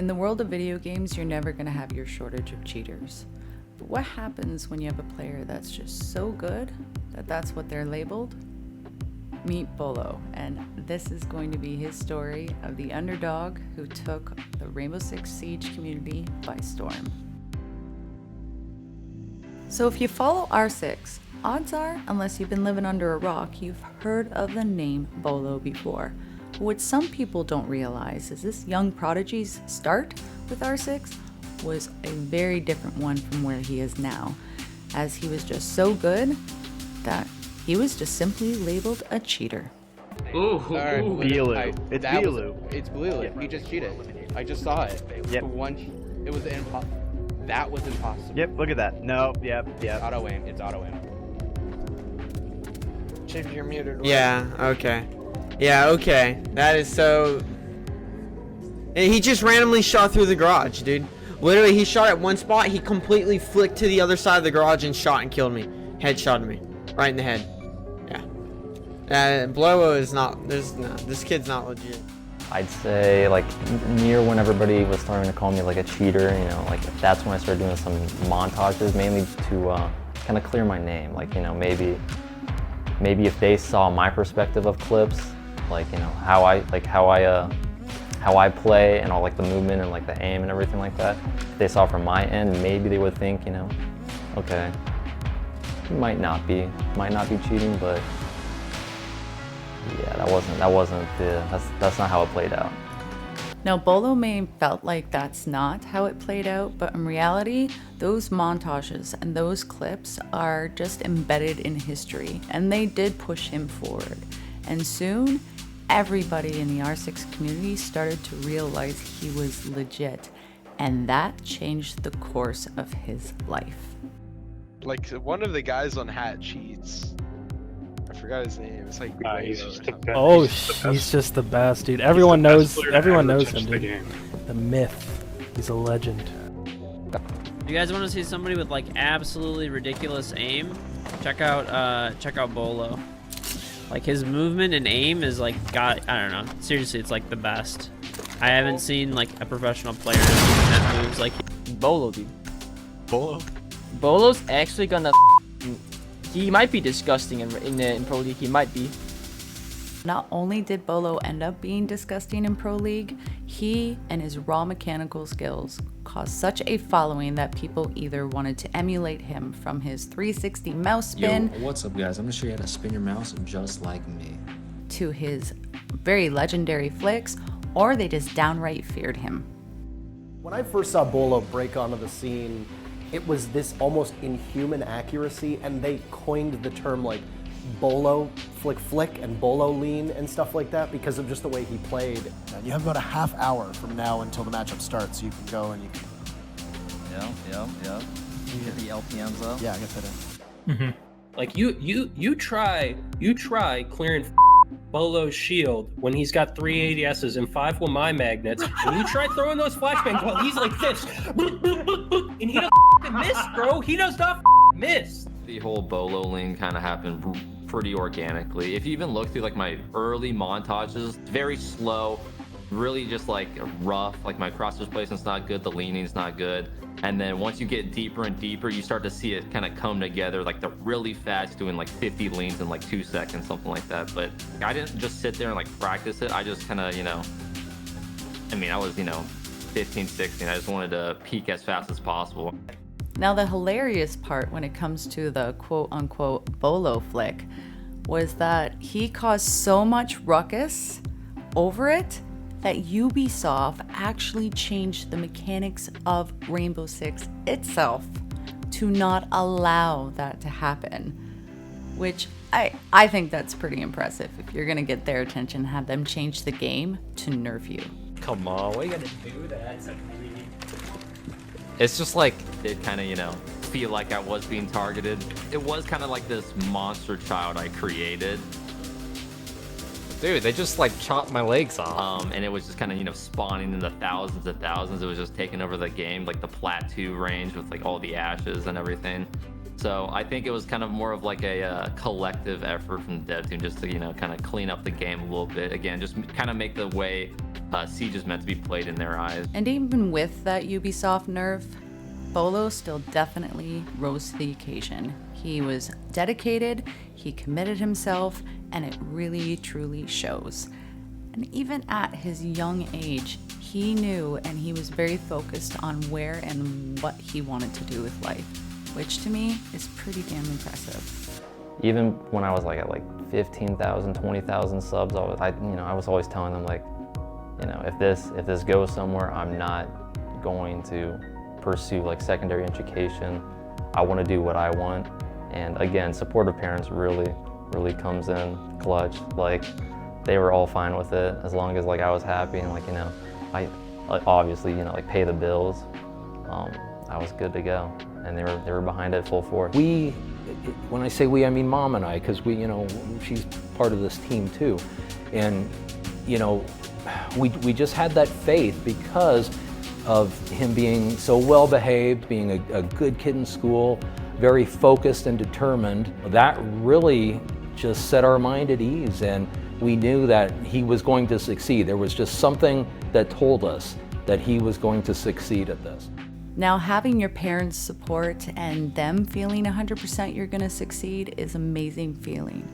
In the world of video games, you're never going to have your shortage of cheaters. But what happens when you have a player that's just so good that that's what they're labeled? Meet Beaulo, and this is going to be his story of the underdog who took the Rainbow Six Siege community by storm. So if you follow R6, odds are, unless you've been living under a rock, you've heard of the name Beaulo before. But what some people don't realize is this young prodigy's start with R6 was a very different one from where he is now, as he was just so good that he was just simply labeled a cheater. Ooh, Sorry, Beaulo. It's Beaulo. It's Beaulo. Yep. He just cheated. I just saw it. Yep. It was that was impossible. Yep, look at that. No, yep. Auto aim. It's auto aim. Chief, you're muted. Right? Yeah, okay. Yeah, okay. That is so... And he just randomly shot through the garage, dude. Literally, he shot at one spot, he completely flicked to the other side of the garage and shot and killed me. Headshotted me. Right in the head. Yeah. Beaulo is not... this kid's not legit. I'd say like near when everybody was starting to call me like a cheater, you know, like that's when I started doing some montages, mainly to kind of clear my name. Like, you know, maybe if they saw my perspective of clips, like, you know, how I play and all like the movement and like the aim and everything like that. If they saw from my end, maybe they would think, you know, okay, he might not be cheating, but yeah, that's not how it played out. Now, Beaulo may have felt like that's not how it played out, but in reality, those montages and those clips are just embedded in history, and they did push him forward. And soon, everybody in the R6 community started to realize he was legit, and that changed the course of his life. Like one of the guys on Hat cheats. I forgot his name. It's like he's just the best, dude. Everyone knows him, dude. The myth. He's a legend. You guys want to see somebody with like absolutely ridiculous aim? Check out Beaulo. Like his movement and aim is like I don't know. Seriously, it's like the best. I haven't seen like a professional player that moves like Beaulo, dude. Beaulo? Bolo's actually gonna. He might be disgusting in Pro League. He might be. Not only did Beaulo end up being disgusting in Pro League, he and his raw mechanical skills caused such a following that people either wanted to emulate him from his 360 mouse spin. Yo, what's up, guys? I'm gonna show you how to spin your mouse just like me. To his very legendary flicks, or they just downright feared him. When I first saw Beaulo break onto the scene, it was this almost inhuman accuracy, and they coined the term like Beaulo flick and Beaulo lean and stuff like that because of just the way he played. And you have about a half hour from now until the matchup starts, so you can go and you can... Yeah. Get the LPMs up. Yeah, I get that in. Mm-hmm. Like you try clearing Bolo's shield when he's got 3 ADSs and 5 my magnets, and you try throwing those flashbangs while he's like this, and he doesn't miss, bro. He does not miss. The whole Beaulo lane kind of happened pretty organically. If you even look through like my early montages, very slow, really just like rough, like my crossers placement's not good, the leaning's not good. And then once you get deeper and deeper, you start to see it kind of come together, like the really fast, doing like 50 leans in like 2 seconds, something like that. But I didn't just sit there and like practice it. I just kind of, you know, I mean, I was, you know, 15, 16. I just wanted to peak as fast as possible. Now, the hilarious part when it comes to the quote-unquote Beaulo flick was that he caused so much ruckus over it that Ubisoft actually changed the mechanics of Rainbow Six itself to not allow that to happen, which I think that's pretty impressive. If you're gonna get their attention, have them change the game to nerf you. Come on, why you gotta do that? It's just like, it kind of, you know, feel like I was being targeted. It was kind of like this monster child I created. Dude, they just like chopped my legs off. And it was just kind of, you know, spawning in the thousands of thousands. It was just taking over the game, like the Plat 2 range with like all the ashes and everything. So I think it was kind of more of like a collective effort from the dev team just to, you know, kind of clean up the game a little bit. Again, just kind of make the way Siege is meant to be played in their eyes. And even with that Ubisoft nerf, Beaulo still definitely rose to the occasion. He was dedicated, he committed himself, and it really truly shows. And even at his young age, he knew and he was very focused on where and what he wanted to do with life, which to me is pretty damn impressive. Even when I was like at like 15,000, 20,000 subs, I was always telling them, like, you know, if this goes somewhere, I'm not going to pursue like secondary education. I want to do what I want. And again, supportive parents really comes in clutch. Like, they were all fine with it as long as like I was happy and like, you know, I obviously, you know, like pay the bills. I was good to go, and they were behind it full force. When I say we, I mean Mom and I, because we, you know, she's part of this team too, and you know, we just had that faith because of him being so well behaved, being a good kid in school, very focused and determined. That really just set our mind at ease, and we knew that he was going to succeed. There was just something that told us that he was going to succeed at this. Now, having your parents' support and them feeling 100% you're gonna succeed is an amazing feeling.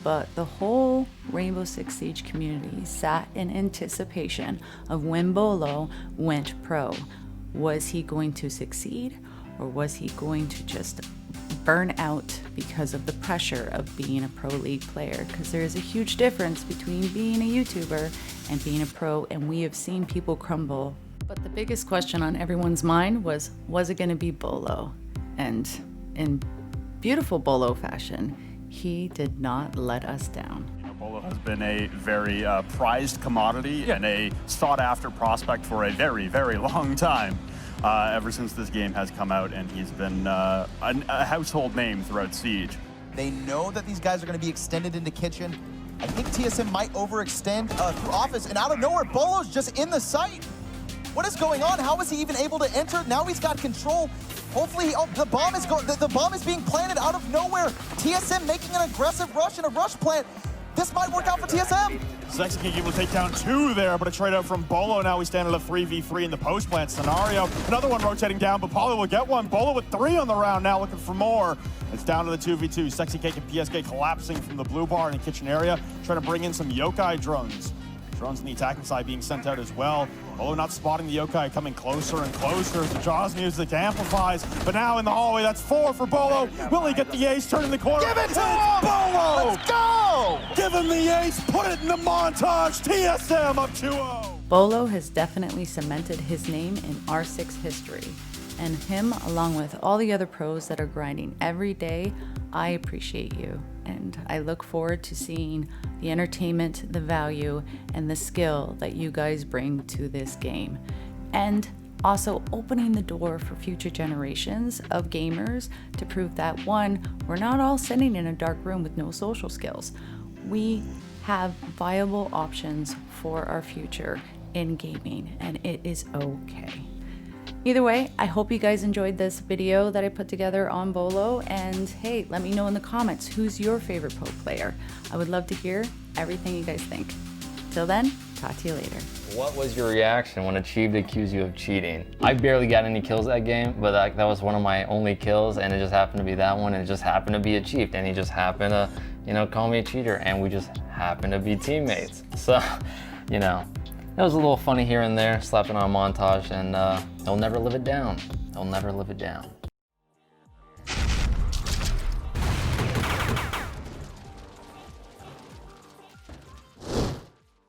But the whole Rainbow Six Siege community sat in anticipation of when Beaulo went pro. Was he going to succeed, or was he going to just burn out because of the pressure of being a pro league player? Because there is a huge difference between being a YouTuber and being a pro, and we have seen people crumble. But the biggest question on everyone's mind was it going to be Beaulo? And in beautiful Beaulo fashion, he did not let us down. Beaulo has been a very prized commodity and a sought-after prospect for a very, very long time. Ever since this game has come out, and he's been a household name throughout Siege. They know that these guys are going to be extended into Kitchen. I think TSM might overextend through Office, and out of nowhere, Beaulo's just in the site. What is going on? How is he even able to enter? Now he's got control. Hopefully, the bomb is being planted out of nowhere. TSM making an aggressive rush and a rush plant. This might work out for TSM. Sexy able to take down 2 there, but a trade out from Beaulo. Now we stand at a 3v3 in the post plant scenario. Another one rotating down, but Pauly will get one. Beaulo with 3 on the round now, looking for more. It's down to the 2v2. Sexy Cake and PSK collapsing from the blue bar in the kitchen area, trying to bring in some yokai drones. Drones on the attacking side being sent out as well. Beaulo not spotting the yokai, coming closer and closer as the Jaws music amplifies. But now in the hallway, that's 4 for Beaulo. Will he get the ace, turning the corner? Give it to him! Beaulo! Let's go! Give him the ace, put it in the montage. TSM up 2-0. Beaulo has definitely cemented his name in R6 history. And him, along with all the other pros that are grinding every day, I appreciate you. And I look forward to seeing the entertainment, the value, and the skill that you guys bring to this game. And also opening the door for future generations of gamers to prove that, one, we're not all sitting in a dark room with no social skills. We have viable options for our future in gaming, and it is okay. Either way, I hope you guys enjoyed this video that I put together on Beaulo, and hey, let me know in the comments who's your favorite pro player. I would love to hear everything you guys think. Till then, talk to you later. What was your reaction when Achieved accused you of cheating? I barely got any kills that game, but that was one of my only kills, and it just happened to be that one, and it just happened to be Achieved, and he just happened to, you know, call me a cheater, and we just happened to be teammates. So, you know, that was a little funny here and there, slapping on a montage, and he'll never live it down. He'll never live it down.